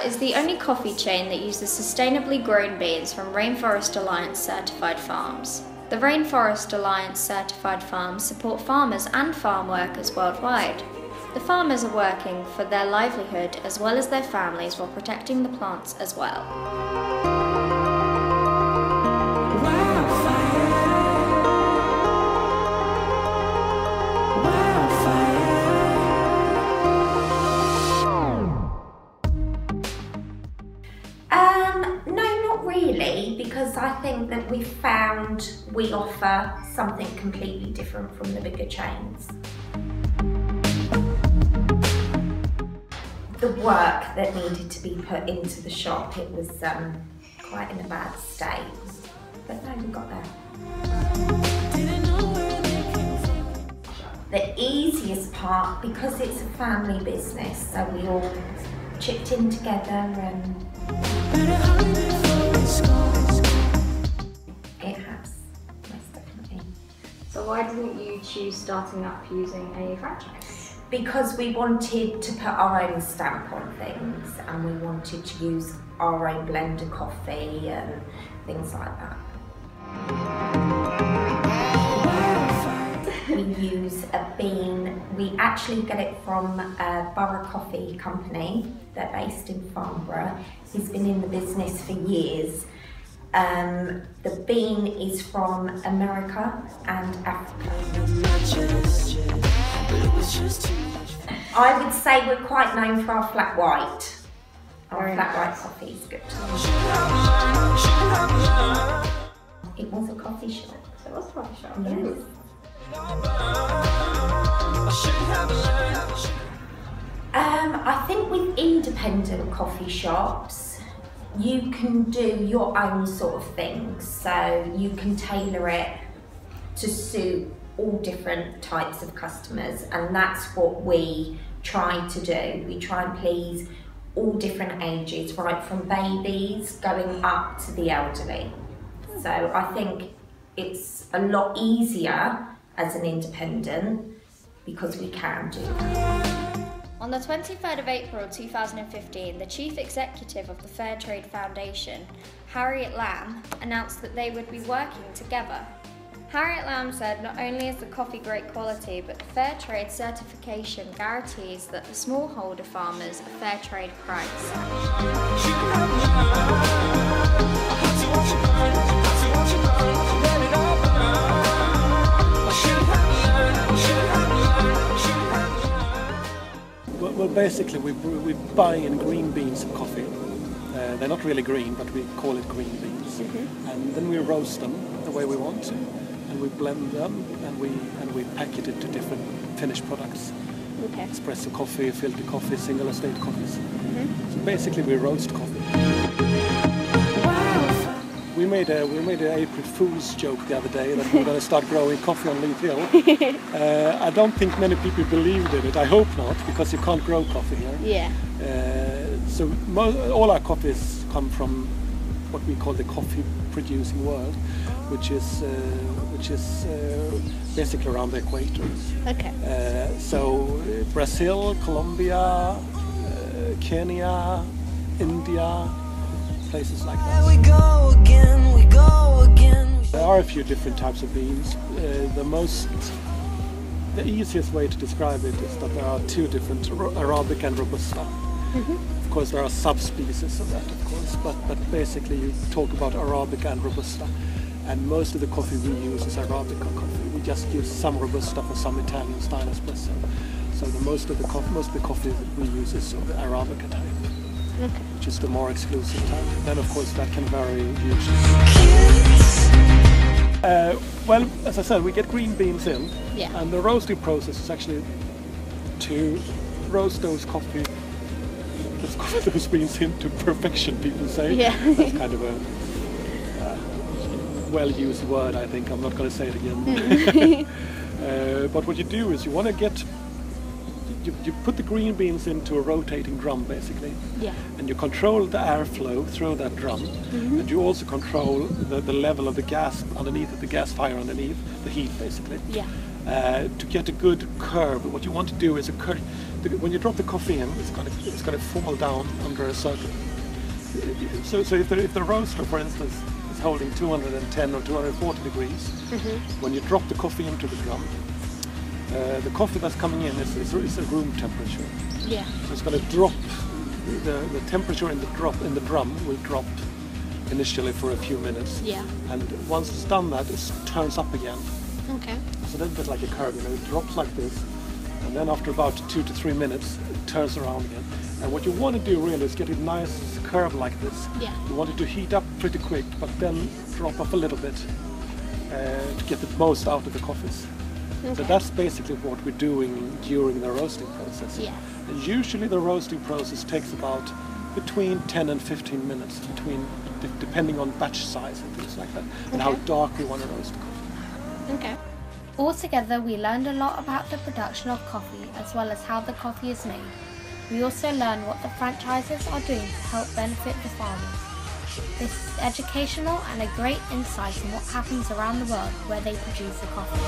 is the only coffee chain that uses sustainably grown beans from Rainforest Alliance certified farms. The Rainforest Alliance certified farms support farmers and farm workers worldwide. The farmers are working for their livelihood as well as their families while protecting the plants as well. Because I think that we found we offer something completely different from the bigger chains. The work that needed to be put into the shop, it was quite in a bad state, but no, we got there. The easiest part, because it's a family business, so we all chipped in together and it has, most definitely. So why didn't you choose starting up using a franchise? Because we wanted to put our own stamp on things and we wanted to use our own blend of coffee and things like that. We use a bean, we actually get it from a Borough Coffee company. They're based in Farnborough. He's been in the business for years. The bean is from America and Africa. I would say we're quite known for our flat white. Our flat white coffee is good. It was a coffee shop. It was a coffee shop. Yes. I think with independent coffee shops, you can do your own sort of things. So you can tailor it to suit all different types of customers, and that's what we try to do. We try and please all different ages, right from babies going up to the elderly. So I think it's a lot easier as an independent because we can do that. On the 23rd of April 2015, the Chief Executive of the Fair Trade Foundation, Harriet Lamb, announced that they would be working together. Harriet Lamb said not only is the coffee great quality, but the Fair Trade certification guarantees that the smallholder farmers a fair trade price. Well, basically we buy in green beans of coffee. They're not really green, but we call it green beans. And then we roast them the way we want to, and we blend them, and we package it to different finished products. Okay. Espresso coffee, filter coffee, single estate coffees. So basically we roast coffee. We made an April Fool's joke the other day that we're going to start growing coffee on Leith Hill. I don't think many people believed in it. I hope not, because you can't grow coffee here. Yeah. So all our coffees come from what we call the coffee producing world, which is basically around the equator. Okay. So Brazil, Colombia, Kenya, India, places like that. We go again, we go again. There are a few different types of beans. The easiest way to describe it is that there are two different, Arabica and Robusta. Of course there are subspecies of that, of course, but basically you talk about Arabica and Robusta, and most of the coffee we use is Arabica coffee. We just use some Robusta for some Italian style espresso. So most of the coffee that we use is of the Arabica type. Which is the more exclusive type. Then of course that can vary hugely. Well, as I said, we get green beans in, and the roasting process is actually to roast those beans into perfection, people say. Yeah. That's kind of a well-used word, I think. I'm not going to say it again. But what you do is you put the green beans into a rotating drum, basically, and you control the airflow through that drum, and you also control the level of the gas underneath, the gas fire underneath, the heat, basically. To get a good curve, what you want to do is when you drop the coffee in, it's going to fall down under a circle. So if the roaster, for instance, is holding 210 or 240 degrees, when you drop the coffee into the drum, the coffee that's coming in is a room temperature. Yeah. So it's going to drop. The temperature in the drum will drop initially for a few minutes. Yeah. And once it's done that, it turns up again. Okay. It's a little bit like a curve, it drops like this, and then after about 2 to 3 minutes, it turns around again. And what you want to do really is get a nice curve like this. Yeah. You want it to heat up pretty quick, but then drop off a little bit to get the most out of the coffees. Okay. So that's basically what we're doing during the roasting process. Yeah. And usually the roasting process takes about between 10 and 15 minutes, depending on batch size and things like that, and how dark we want to roast the coffee. Okay. Altogether, we learned a lot about the production of coffee as well as how the coffee is made. We also learned what the franchises are doing to help benefit the farmers. This is educational and a great insight in what happens around the world where they produce the coffee.